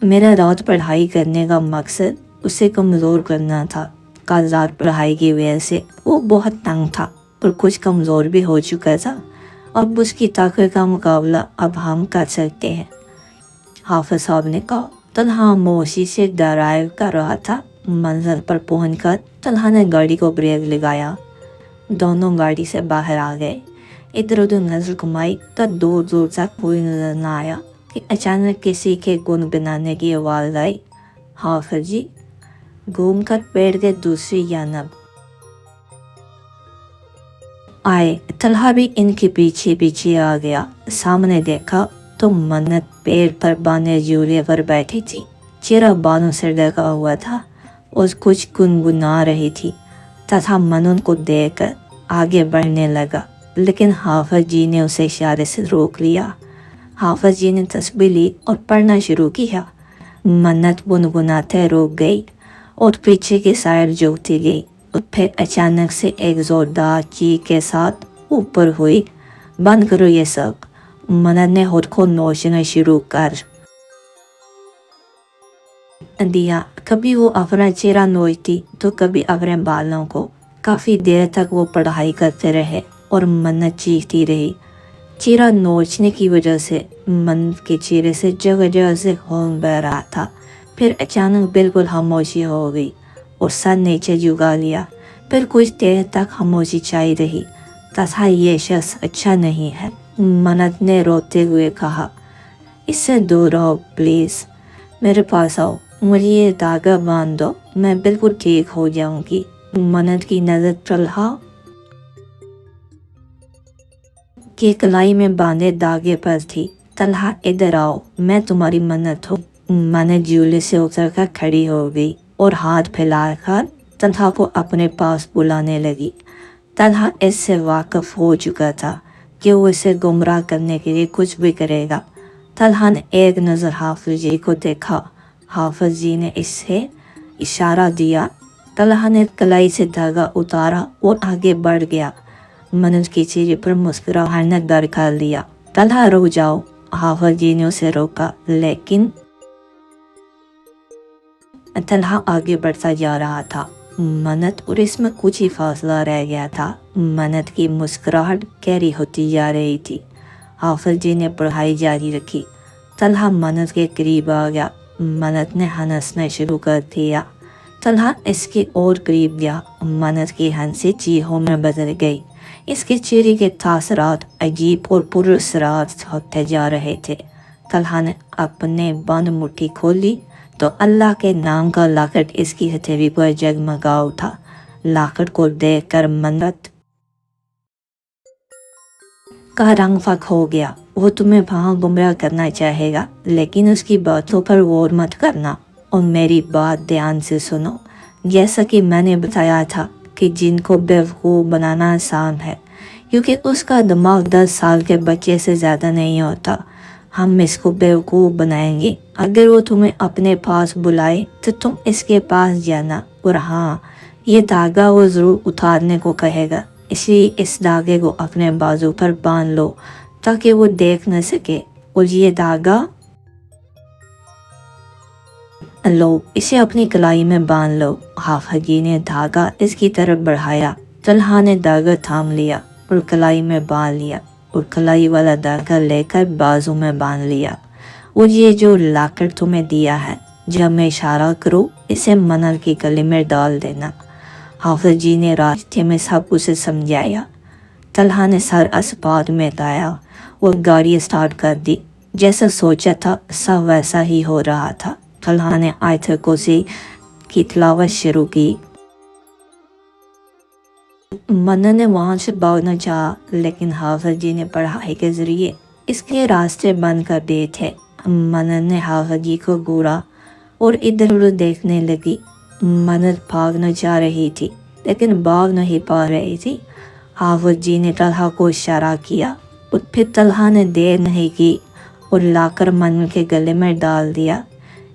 मेरा रात पढ़ाई करने का मकसद उसे कमज़ोर करना था। कल रात पढ़ाई की वजह से वो बहुत तंग था और कुछ कमज़ोर भी हो चुका था। अब उसकी ताकत का मुकाबला अब हम कर सकते हैं। हाफिज साहब ने कहा। तलहा खामोशी से ड्राइव कर रहा था। मंजिल पर पहुंचकर तलहा ने गाड़ी को ब्रेक लगाया। दोनों गाड़ी से बाहर आ गए। इधर उधर नजर घुमाई तो दूर दूर तक कोई नजर न आया कि अचानक किसी के गुनगुनाने की आवाज़ आई। हाफिज जी घूम कर पेड़ के दूसरी जानब आए। तलहा भी इनके पीछे पीछे आ गया। सामने देखा तो मन्नत पेड़ पर बांधे झूले पर बैठी थी। चेहरा बालों से ढका हुआ था और कुछ गुनगुना रही थी तथा मन्नत को देखकर आगे बढ़ने लगा, लेकिन हाफिज जी ने उसे इशारे से रोक लिया। हाफिज जी ने तस्बीह ली और पढ़ना शुरू किया। मन्नत गुनगुनाते रुक गई और पीछे की साइड झुकती गई और फिर अचानक से एक जोरदार चीख के साथ ऊपर हुई। बंद करो ये सब। मन्नत ने खुद को नोचना शुरू कर दिया। कभी वो अपना चेहरा नोचती तो कभी अपने बालों को। काफ़ी देर तक वो पढ़ाई करते रहे और मन्नत चीखती रही। चेहरा नोचने की वजह से मन्नत के चेहरे से जगह जगह से खून बह रहा था। फिर अचानक बिल्कुल खामोशी हो गई और सर नीचे झुका लिया। फिर कुछ देर तक खामोशी छाई रही तथा ये शख्स अच्छा नहीं है। मन्नत ने रोते हुए कहा, इससे दूर रहो प्लीज़, मेरे पास आओ, मुझे ये धागा बांध दो, मैं बिल्कुल ठीक हो जाऊंगी। मन्नत की नज़र तलहा के कलाई में बांधे धागे पर थी। तलहा इधर आओ, मैं तुम्हारी मन्नत हूँ। मन्नत झूले से उतरकर खड़ी हो गई और हाथ फैलाकर तलहा को अपने पास बुलाने लगी। तलहा इससे वाकिफ हो चुका था कि वो इसे गुमराह करने के लिए कुछ भी करेगा। तलहा ने एक नज़र हाफिज जी को देखा। हाफिज जी ने इससे इशारा दिया। तलहा ने कलाई से धागा उतारा और आगे बढ़ गया। मन्नत की चेहरे पर मुस्कुराहट ने दर कर लिया। तलहा रुक जाओ, हाफिज जी ने उसे रोका, लेकिन तलहा आगे बढ़ता जा रहा था। मन्नत और इसमें कुछ ही फासला रह गया था। मन्नत की मुस्कुराहट गहरी होती जा रही थी। हाफिज जी ने पढ़ाई जारी रखी। तलहा मन्नत के करीब आ गया। मन्नत ने हंसना शुरू कर दिया। तलहा इसके और करीब गया। मन्नत की हंसी चीखों में बदल गई। इसके चेहरे के तासरात अजीब और पुरअसरार होते जा रहे थे। तलहा ने अपने बंद मुट्ठी खोली तो अल्लाह के नाम का लाकट इसकी हथेली पर जगमगा उठा। लाकट को देखकर मन्नत का रंग फक हो गया। वो तुम्हें वहाँ गुमराह करना चाहेगा, लेकिन उसकी बातों पर गौर मत करना और मेरी बात ध्यान से सुनो। जैसा कि मैंने बताया था कि जिनको बेवकूफ़ बनाना आसान है, क्योंकि उसका दिमाग 10 साल के बच्चे से ज़्यादा नहीं होता। हम इसको बेवकूफ़ बनाएंगे। अगर वो तुम्हें अपने पास बुलाए तो तुम इसके पास जाना, और हाँ, ये धागा वो ज़रूर उतारने को कहेगा, इसलिए इस धागे को अपने बाजू पर बांध लो ताकि वो देख न सके। और ये धागा लो, इसे अपनी कलाई में बांध लो। हाफिज जी ने धागा इसकी तरफ बढ़ाया। तलहा ने धागा थाम लिया और कलाई में बांध लिया और कलाई वाला धागा लेकर बाजू में बांध लिया। और ये जो लाकड़ तुम्हें दिया है, जब मैं इशारा करूँ इसे मन्नत की गले में डाल देना। हाफिज जी ने रास्ते में सब उसे समझाया। तलहा ने सर अस्पात में लाया और गाड़ी स्टार्ट कर दी। जैसा सोचा था सब वैसा ही हो रहा था। तलहा ने आयत कुर्सी की तिलावत शुरू की। मन्नत ने वहाँ से भागना चाहा, लेकिन हाफिज जी ने पढ़ाई के ज़रिए इसके रास्ते बंद कर दिए थे। मन्नत ने हाफिज जी को घूरा और इधर उधर देखने लगी। मन्नत भागना चाह रही थी, लेकिन भाग नहीं पा रही थी। हाफिज जी ने तलहा को इशारा किया और फिर तलहा ने देर नहीं की और लाकर मन्नत के गले में डाल दिया।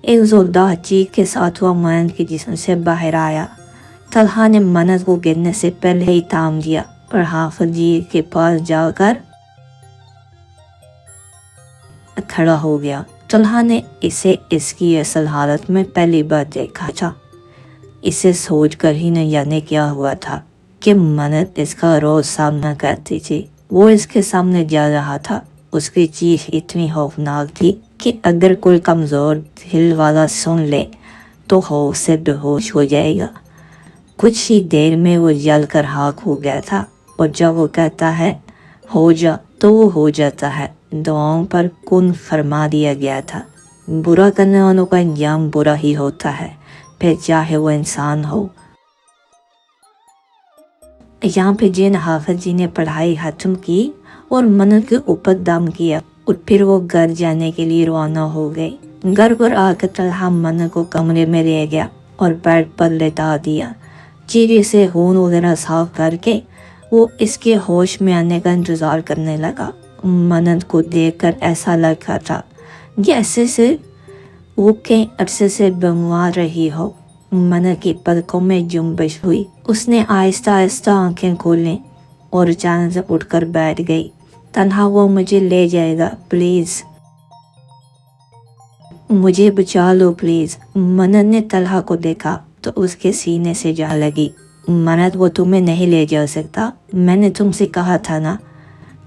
एक जोरदार चीख के साथ वह मन्नत के जिस्म से बाहर आया। तलहा ने मन्नत को गिरने से पहले ही थाम दिया और हाफिज जी के पास जाकर खड़ा हो गया। طلحہ نے اسے اس کی اصل حالت میں پہلی بار دیکھا تھا۔ اسے سوچ کر ہی نہ جانے کیا ہوا تھا کہ منت اس کا روز سامنا کرتی تھی۔ وہ اس کے سامنے جا رہا تھا۔ اس کی چیخ اتنی خوفناک تھی کہ اگر کوئی کمزور دل والا سن لے تو خوف سے بے ہوش ہو جائے گا۔ کچھ ہی دیر میں وہ جل کر خاک ہو گیا تھا، اور جب وہ کہتا ہے ہو جا تو وہ ہو جاتا ہے۔ دعاؤں پر کن فرما دیا گیا تھا۔ برا کرنے والوں کا انجام برا ہی ہوتا ہے، پھر چاہے وہ انسان ہو۔ یہاں پہ جن حافظ جی نے پڑھائی ختم کی اور منت کے اوپر دم کیا، اور پھر وہ گھر جانے کے لیے روانہ ہو گئے۔ گھر پر آ کر طلحہ منت کو کمرے میں لے گیا اور بیڈ پر لٹا دیا۔ چہرے سے خون وغیرہ صاف کر کے وہ اس کے ہوش میں آنے کا انتظار کرنے لگا۔ منت کو دیکھ کر ایسا لگا تھا جیسے سے وہ کئی عرصے سے بیمار رہی ہو۔ منت کی پلکوں میں جنبش ہوئی۔ اس نے آہستہ آہستہ آنکھیں کھولیں اور اچانک سے اٹھ کر بیٹھ گئی۔ طلحہ وہ مجھے لے جائے گا پلیز، مجھے بچا لو پلیز۔ منت نے طلحہ کو دیکھا تو اس کے سینے سے جا لگی۔ منت وہ تمہیں نہیں لے جا سکتا، میں نے تم سے کہا تھا نا،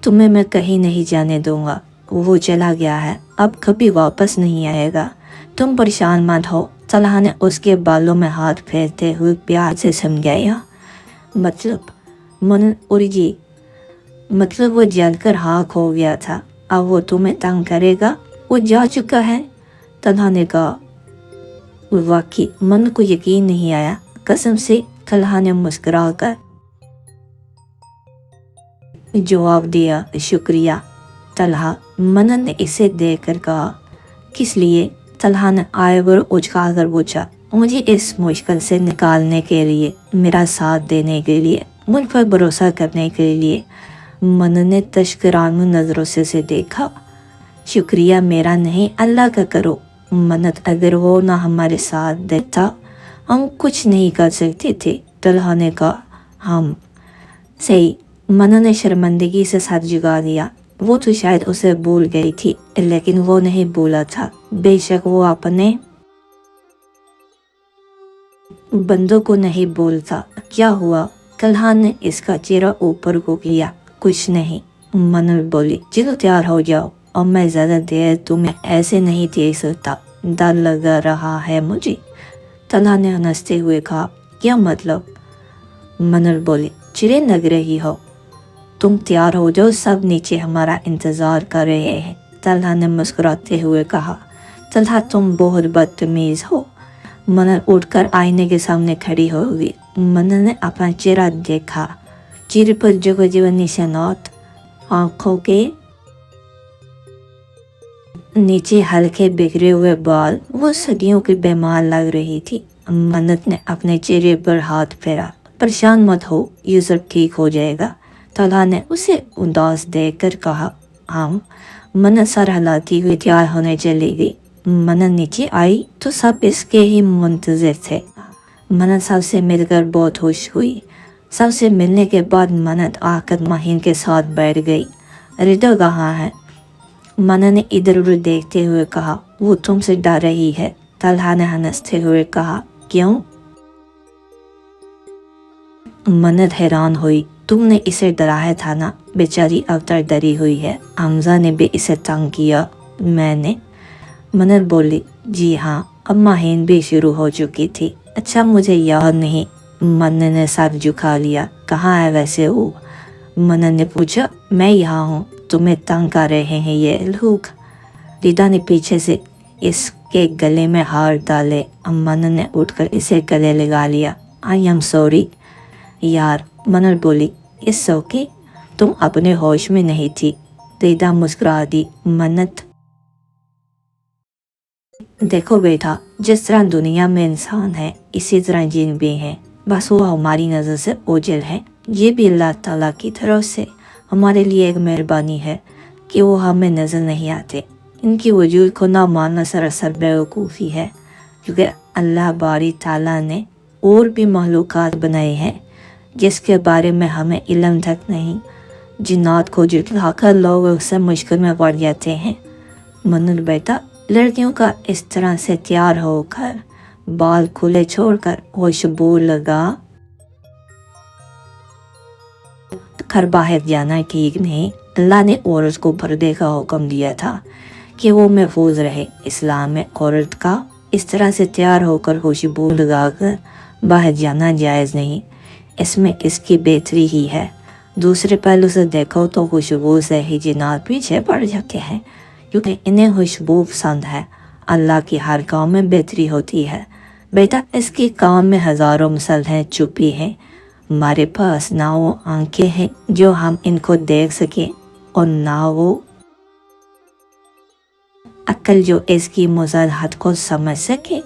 تمہیں میں کہیں نہیں جانے دوں گا۔ وہ چلا گیا ہے، اب کبھی واپس نہیں آئے گا، تم پریشان مت ہو۔ طلحہ نے اس کے بالوں میں ہاتھ پھیرتے ہوئے پیار سے سمجھایا۔ مطلب وہ جل کر خاک ہو گیا تھا، اب وہ تمہیں تنگ کرے گا، وہ جا چکا ہے۔ طلحہ نے کہا۔ واقعی منت کو یقین نہیں آیا۔ قسم سے طلحہ نے مسکرا کر جواب دیا۔ شکریہ طلحہ، منت نے اسے دیکھ کر کہا۔ کس لیے؟ طلحہ نے آئیور اچکا کر پوچھا۔ مجھے اس مشکل سے نکالنے کے لیے، میرا ساتھ دینے کے لیے، مجھ پر بھروسہ کرنے کے لیے۔ منت نے تشکرانہ نظروں سے دیکھا۔ شکریہ میرا نہیں، اللہ کا کرو۔ منت اگر وہ نہ ہمارے ساتھ دیتا ہم کچھ نہیں کر سکتے تھے۔ طلحہ نے کہا۔ ہم صحیح۔ منت نے شرمندگی سے سر جھکا دیا۔ وہ تو شاید اسے بھول گئی تھی، لیکن وہ نہیں بھولا تھا۔ بے شک وہ اپنے بندوں کو نہیں بھولتا۔ کیا ہوا؟ طلحہ نے اس کا چہرہ اوپر کو کیا۔ کچھ نہیں، منت بولی۔ چلو تیار ہو جاؤ، اور میں زیادہ دیر تمہیں ایسے نہیں دیکھ سکتا، ڈر لگا رہا ہے مجھے۔ طلحہ نے ہنستے ہوئے کہا۔ کیا مطلب؟ منت بولی۔ چرے لگ رہی ہو، تم تیار ہو جاؤ، سب نیچے ہمارا انتظار کر رہے ہیں۔ طلحہ نے مسکراتے ہوئے کہا۔ طلحہ تم بہت بدتمیز ہو۔ منت اٹھ کر آئینے کے سامنے کھڑی ہو گئی۔ منت نے اپنا چہرہ دیکھا، چہرے پر جگہ جگہ نشانات، آنکھوں کے نیچے ہلکے بکھرے ہوئے بال، وہ صدیوں کی بیمار لگ رہی تھی۔ منت نے اپنے چہرے پر ہاتھ پھیرا۔ پریشان مت ہو، یہ سب ٹھیک ہو جائے گا۔ طلحہ نے اسے اداس دیکھ کر کہا۔ منت سر ہلاتی ہوئی تیار ہونے چلی گئی۔ منت نیچے آئی تو سب اس کے ہی منتظر تھے۔ منت سب سے مل کر بہت خوش ہوئی۔ سب سے ملنے کے بعد منت آ کر مہین کے ساتھ بیٹھ گئی۔ ردا کہاں ہے؟ منت نے ادھر ادھر دیکھتے ہوئے کہا۔ وہ تم سے ڈر رہی ہے۔ طلحہ نے ہنستے ہوئے کہا۔ کیوں؟ منت حیران ہوئی۔ تم نے اسے ڈرایا تھا نا، بیچاری اب تک ڈری ہوئی ہے۔ حمزہ نے بھی اسے تنگ کیا۔ میں نے؟ منت بولی۔ جی ہاں، اب مہین بھی شروع ہو چکی تھی۔ اچھا مجھے یاد نہیں۔ منت نے سر جھکا لیا۔ کہاں ہے ویسے وہ؟ منت نے پوچھا۔ میں یہاں ہوں، تمہیں تنگ کر رہے ہیں یہ لوگ۔ ردا نے پیچھے سے اس کے گلے میں ہاتھ ڈالے۔ منت نے اٹھ کر اسے گلے لگا لیا۔ آئی ایم سوری یار، منت بولی۔ اس اوکے، تم اپنے ہوش میں نہیں تھی۔ ردا مسکرا دی۔ منت دیکھو بیٹا، جس طرح دنیا میں انسان ہے اسی طرح جن بھی ہیں، بس وہ ہماری نظر سے اوجھل ہے۔ یہ بھی اللہ تعالیٰ کی طرف سے ہمارے لیے ایک مہربانی ہے کہ وہ ہمیں نظر نہیں آتے۔ ان کی وجود کو نہ ماننا سراسر بیوقوفی ہے، کیونکہ اللہ باری تعالیٰ نے اور بھی مخلوقات بنائے ہیں جس کے بارے میں ہمیں علم تک نہیں۔ جنات کو جھٹلا کر لوگ اس سے مشکل میں پڑ جاتے ہیں۔ منت بیٹا، लड़कियों का इस तरह से तैयार होकर बाल खुले छोड़कर खुशबू लगा कर बाहर जाना ठीक नहीं। अल्लाह ने औरत को पर्दे का हुक्म दिया था कि वो महफूज रहे। इस्लाम में औरत का इस तरह से तैयार होकर खुशबू लगाकर बाहर जाना जायज़ नहीं। इसमें इसकी बेहतरी ही है। दूसरे पहलू से देखो तो खुशबू से ही जिन्नात पीछे पड़ जाते हैं, क्योंकि इन्हें खुशबू पसंद है। अल्लाह की हर काम में बेहतरी होती है। बेटा, इसकी काम में हज़ारों मसलें छुपी हैं। हमारे पास ना वो आंखें हैं जो हम इनको देख सकें, और ना वो अक्ल जो इसकी मुज़ाहरत को समझ सके।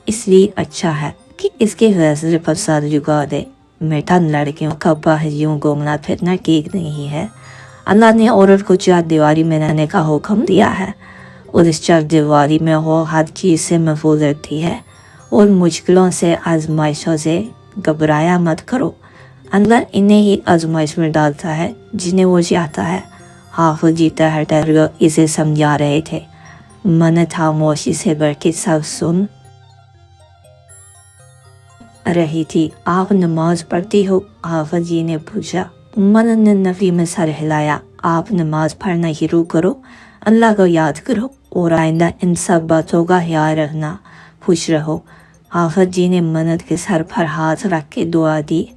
इसलिए अच्छा है कि इसके फैसले पर सर झुका दे। बेटा, लड़कियों का बाहर यूं घूमना फिरना ठीक नहीं है। अल्लाह ने औरत को चार दीवारी में रहने का हुक्म दिया है, और इस चार दीवारी में वो हर चीज़ से महफूज रहती है। और मुश्किलों से आजमाइशों से घबराया मत करो। अल्लाह इन्हें ही आजमाइश में डालता है जिन्हें वो चाहता है। हाफिज़ जी तहर इसे समझा रहे थे। मन खामोशी से बैठ के सब सुन रही थी। आप नमाज पढ़ती हो? हाफिज़ जी ने पूछा। मन ने नफी में सर हिलाया। आप नमाज पढ़ना शुरू करो, अल्लाह को याद करो, और आइंदा इन सब बातों का ख्याल रखना। खुश रहो। हाफिज़ जी ने मन्नत के सर पर हाथ रख के दुआ दी।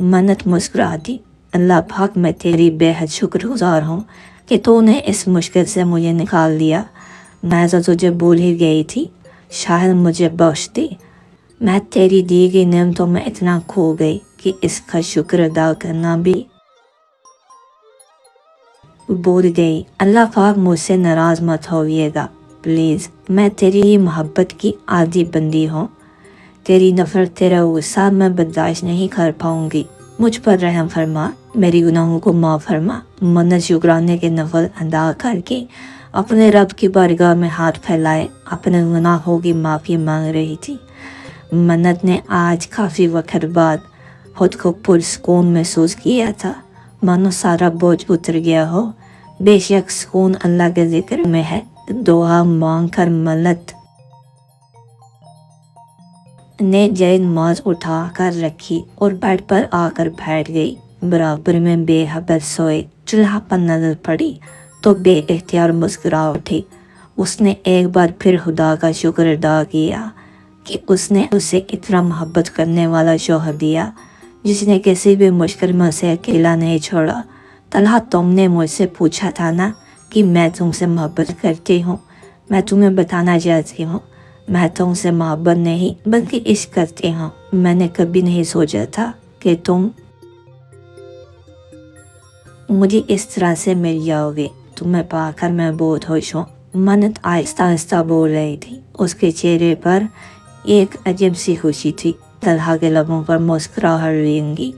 मन्नत मुस्कुरा दी। अल्लाह पाक, मैं तेरी बेहद शुक्रगुजार हूँ कि तूने इस मुश्किल से मुझे निकाल दिया। मैं तो तुझे भूल ही गई थी, शायद मुझे बख्श दी। मैं तेरी दी गई नेमतों में इतना खो गई कि इसका शुक्र अदा करना भी भूल गई। अल्लाह पाक, मुझसे नाराज़ मत होइएगा प्लीज़। मैं तेरी ही मोहब्बत की आदी बंदी हूँ। तेरी नफरत, तेरा गुस्सा मैं बर्दाश्त नहीं कर पाऊंगी। मुझ पर रहम फरमा, मेरी गुनाहों को माफ़ फरमा। मन्नत शुक्राने के नफल अदा करके अपने रब की बारगाह में हाथ फैलाए अपने गुनाहों की माफ़ी मांग रही थी। मन्नत ने आज काफ़ी वक्त बाद खुद को पुरसकून महसूस किया था, मानो सारा बोझ उतर गया हो। बेशक सुकून अल्लाह के जिक्र में है। दुआ मांग कर मन्नत ने जैन नमाज उठा कर रखी और बेड पर आकर बैठ गई। बराबर में बेखबर सोए चूल्हा पर नजर पड़ी तो बेइख्तियार मुस्कुरा उठी। उसने एक बार फिर खुदा का शुक्र अदा किया कि उसने उसे इतना मोहब्बत करने वाला शौहर दिया, जिसने किसी भी मुश्किल में उसे अकेला नहीं छोड़ा। तलहा, तुमने मुझसे पूछा था ना कि मैं तुमसे मोहब्बत करती हूँ। मैं तुम्हें बताना चाहती हूँ, मैं तुमसे मोहब्बत नहीं बल्कि इश्क करती हूँ। मैंने कभी नहीं सोचा था कि तुम मुझे इस तरह से मिल जाओगे। तुम्हें पाकर मैं बहुत खुश हूँ। मन्नत आहिस्ता आहिस्ता बोल रही थी। उसके चेहरे पर एक अजीब सी खुशी थी। तलहा के लबों पर मुस्कुराहट रेंगी।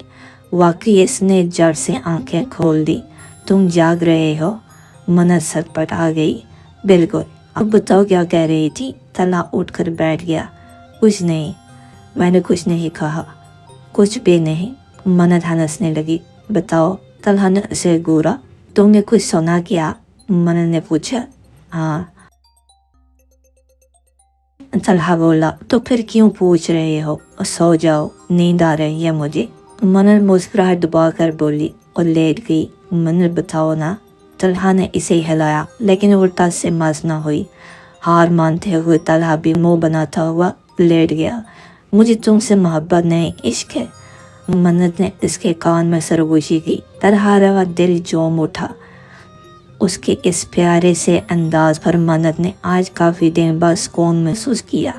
वाकई इसने जड़ से आंखें खोल दी। तुम जाग रहे हो? मन्नत सटपट आ गई। बिल्कुल। अब बताओ क्या कह रही थी? तलहा उठकर बैठ गया। कुछ नहीं, मैंने कुछ नहीं कहा। कुछ भी नहीं। मन्नत हंसने लगी। बताओ। तलहा ने उसे घूरा। तुमने कुछ सुना क्या? मन्नत ने पूछा। हाँ। तलहा बोला। तो फिर क्यों पूछ रहे हो? सो जाओ, नींद आ रही है मुझे। मन्नत मुस्कुराहट दबा कर बोली और लेट गई। मन्नत बताओ ना। तलहा ने इसे हिलाया, लेकिन उल्टा से मस न हुई। हार मानते हुए तलहा भी मुंह बनाता हुआ लेट गया। मुझे तुमसे मोहब्बत नहीं, इश्क है। मन्नत ने इसके कान में सरगोशी की। तलहा का दिल जोम उठा। उसके इस प्यारे से अंदाज पर मन्नत ने आज काफ़ी दिन बाद सुकून महसूस किया।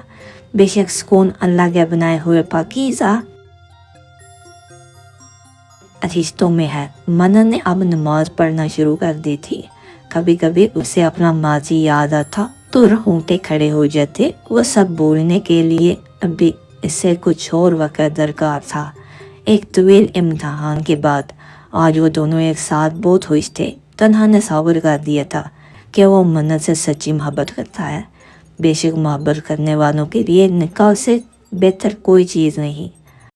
बेशक सुकून अल्लाह के बनाए हुए पाकीज़ा रिश्तों में है। मन्नत ने अब नमाज पढ़ना शुरू कर दी थी। कभी कभी उसे अपना माजी याद आता तो रोंगटे खड़े हो जाते। वो सब बोलने के लिए अभी इससे कुछ और वक्त दरकार था। एक तवील इम्तिहान के बाद आज वो दोनों एक साथ बहुत खुश थे। तन्हा ने साबित कर दिया था कि वो मन्नत से सच्ची मोहब्बत करता है। बेशक मोहब्बत करने वालों के लिए निकाह से बेहतर कोई चीज़ नहीं।